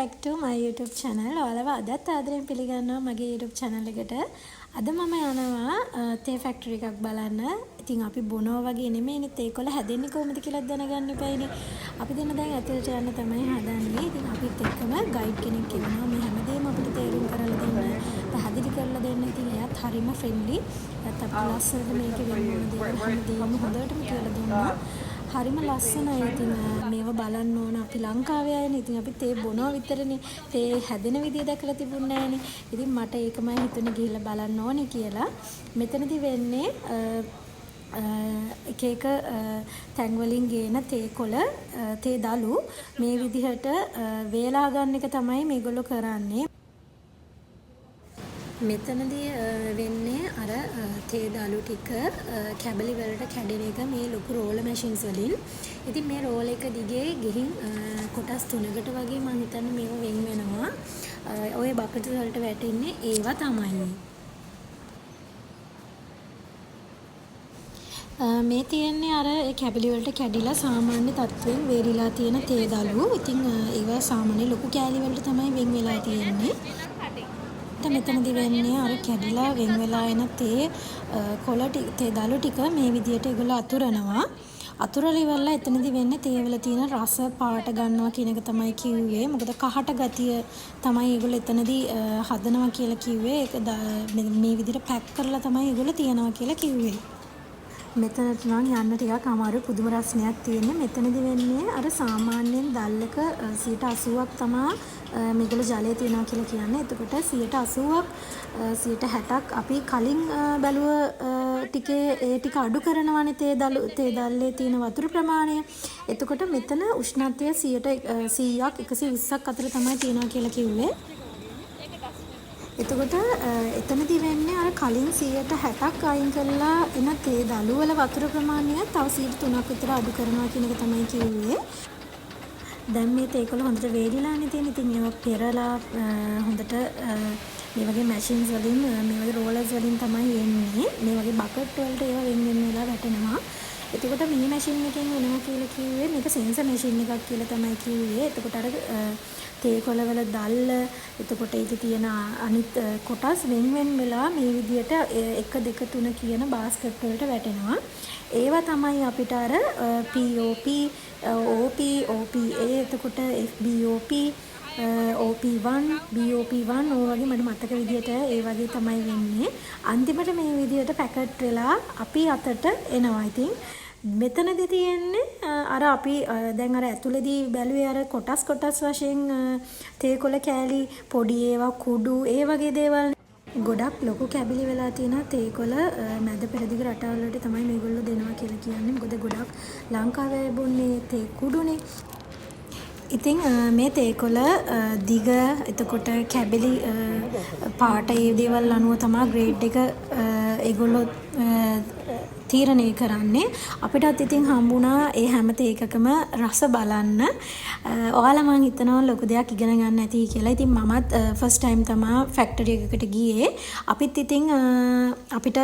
back to my YouTube channel. ඔයාලව අදත් ආදරෙන් පිළිගන්නවා මගේ YouTube channel එකට. අද මම යනවා තේ ෆැක්ටරි එකක් බලන්න. ඉතින් අපි බොනවා වගේ නෙමෙයිනේ තේකොළ හැදෙන්නේ කොහොමද කියලා දැනගන්න ඉපයිනේ. අපි දෙන්න දැන් ඇතුළට යන්න තමයි හදන්නේ. ඉතින් අපිත් එක්කම ගයිඩ් කෙනෙක් ඉන්නවා. මේ හැමදේම අපිට තේරුම් කරලා දෙන්න, පැහැදිලි කරලා දෙන්න. ඉතින් එයාත් හරිම ෆ්‍රෙන්ඩ්ලි. ඒත් අපිට ලස්සනට මේක වෙන්න ඕන දේවල් හැමදේම හොඳටම කියලා දුන්නා. හරිම ලස්සනයි. ඉතින් මේව බලන්න ඕන. අපි ලංකාවේ අයනේ. ඉතින් අපි තේ බොනවා විතරනේ. තේ හැදෙන විදිය දැකලා තිබුණේ නැහනේ. ඉතින් මට ඒකමයි හිතුනේ ගිහිල්ලා බලන්න ඕනේ කියලා. මෙතනදී වෙන්නේ එක එක තැන් වලින් ගේන තේකොළ, තේ දළු මේ විදිහට වේලා ගන්න එක තමයි මේගොල්ලෝ කරන්නේ. මෙතනදී වෙන්නේ අර තේ දළු ටික කැබලි වලට කැඩෙන එක මේ ලොකු රෝලර් මැෂින්ස් වලින්. ඉතින් මේ රෝල් එක දිගේ ගිහින් කොටස් 3කට වගේ මම හිතන්නේ මේව වෙන් වෙනවා. ඔය බකට් වලට වැටෙන්නේ ඒවා තමයි. මේ තියෙන්නේ අර කැබලි වලට කැඩිලා සාමාන්‍ය තත්ත්වයෙන් වේලිලා තියෙන තේ දළු. ඉතින් ඒවා සාමාන්‍ය ලොකු කෑලි වලට තමයි වෙන් වෙලා තියෙන්නේ. මෙතනදී වෙන්නේ අර කැඩිලා වෙන් වෙලා එන තේ කොළ තේ දළු ටික මේ විදියට ඒගොල්ලෝ අතුරනවා. අතුරලා ඉවරලා එතනදී වෙන්නේ තේ වල තියෙන රස පාට ගන්නවා කියන එක තමයි කිව්වේ. මොකද කහට ගතිය තමයි ඒගොල්ලෝ එතනදී හදනවා කියලා කිව්වේ. ඒක මේ විදියට පැක් කරලා තමයි ඒගොල්ලෝ තියනවා කියලා කිව්වේ. මෙතනට නම් යන්න ටිකක් අමාරු පුදුම රසණයක් තියෙන්නේ. මෙතනදී වෙන්නේ අර සාමාන්‍යයෙන් දැල්ලක 80%ක් තමයි මේගොල්ලෝ ජලය තියනවා කියලා කියන්නේ. එතකොට 80%ක් 60%ක් අපි කලින් බැලුව ටිකේ ඒ ටික අඩු කරනවානේ තේ දැල්ලේ තියෙන වතුර ප්‍රමාණය. එතකොට මෙතන උෂ්ණත්වය 100ක් 120ක් අතර තමයි තියනවා කියලා කිව්වේ. එතකොට එතනදී වෙන්නේ අර කලින් 60%ක් අයින් කරලා එන තේ දළු වල වතුර ප්‍රමාණය තව 3ක් විතර අඩු කරනවා කියන එක තමයි කිව්වේ. දැන් මේ තේකොළ හොඳට වේලිලානේ තියෙන්නේ. ඉතින් ඒවා පෙරලා හොඳට මේ වගේ මැෂින්ස් වලින් මේ වගේ රෝලර්ස් වලින් තමයි එන්නේ. මේ වගේ බකට් වලට ඒවා වෙන වෙලා වැටෙනවා. එතකොට මේ මැෂින් එකෙන් වෙනවා කියලා කිව්වේ මේක සෙන්සර් මැෂින් එකක් කියලා තමයි කිව්වේ. එතකොට අර තේකොළ වල දැල්ල එතකොට ඒකේ තියෙන අනිත් කොටස් වෙන වෙලා මේ විදියට 1 2 3 කියන බාස්කට් වලට වැටෙනවා. ඒවා තමයි අපිට අර POP, OP, OPA එතකොට FBOP, OP1, BOP1 ඔය වගේ මට මතක විදියට ඒ වගේ තමයි වෙන්නේ. අන්තිමට මේ විදියට පැකට් වෙලා අපි අතට එනවා. ඉතින් මෙතනදී තියෙන්නේ අර අපි දැන් අර ඇතුළේදී බැලුවේ අර කොටස් වශයෙන් තේකොළ කෑලි පොඩි ඒවා කුඩු ඒ වගේ දේවල් ගොඩක් ලොකු කැබලි වෙලා තියෙන තේකොළ මැද පෙරදිග රටවල් වලට තමයි මේගොල්ලෝ දෙනවා කියලා කියන්නේ. මොකද ගොඩක් ලංකාවේ බොන්නේ තේ කුඩුනේ. ඉතින් මේ තේකොළ දිග එතකොට කැබලි පාට ඒ දේවල් අනුව තමයි ග්‍රේඩ් එක ඒගොල්ලෝ තීරණය කරන්නේ. අපිටත් ඉතින් හම්බුණා ඒ හැම තේකකම රස බලන්න. ඔයාලා මං හිතනවා ලොකු දෙයක් ඉගෙන ගන්න ඇති කියලා. ඉතින් මමත් ෆස්ට් ටයිම් තමයි ෆැක්ටරි එකකට ගියේ. අපිත් ඉතින් අපිට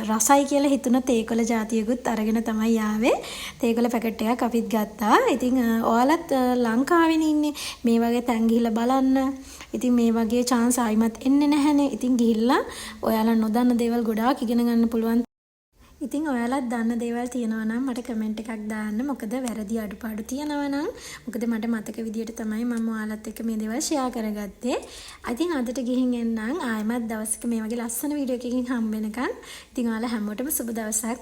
රසයි කියලා හිතුණ තේකොළ જાතියකුත් අරගෙන තමයි ආවේ. තේකොළ පැකට් එකක් අපිත් ගත්තා. ඉතින් ඔයාලත් ලංකාවේ ඉන්නේ මේ වගේ තැන් ගිහිල්ලා බලන්න. ඉතින් මේ වගේ chance ආයිමත් එන්නේ නැහැනේ. ඉතින් ගිහිල්ලා ඔයාලා නොදන්න දේවල් ගොඩාක් ඉගෙන ගන්න පුළුවන්. ඉතින් ඔයාලත් දන්න දේවල් තියෙනවා නම් මට කමෙන්ට් එකක් දාන්න. මොකද වැරදි අඩුපාඩු තියෙනවා නම් මොකද මට මතක විදියට තමයි මම ඔයාලත් එක්ක මේ දේවල් ෂෙයා කරගත්තේ. ඉතින් අදට ගිහින් එන්නම් ආයෙමත් දවසක මේ වගේ ලස්සන වීඩියෝ එකකින් හම්බ වෙනකන්. ඉතින් ඔයාලා හැමෝටම සුබ දවසක්.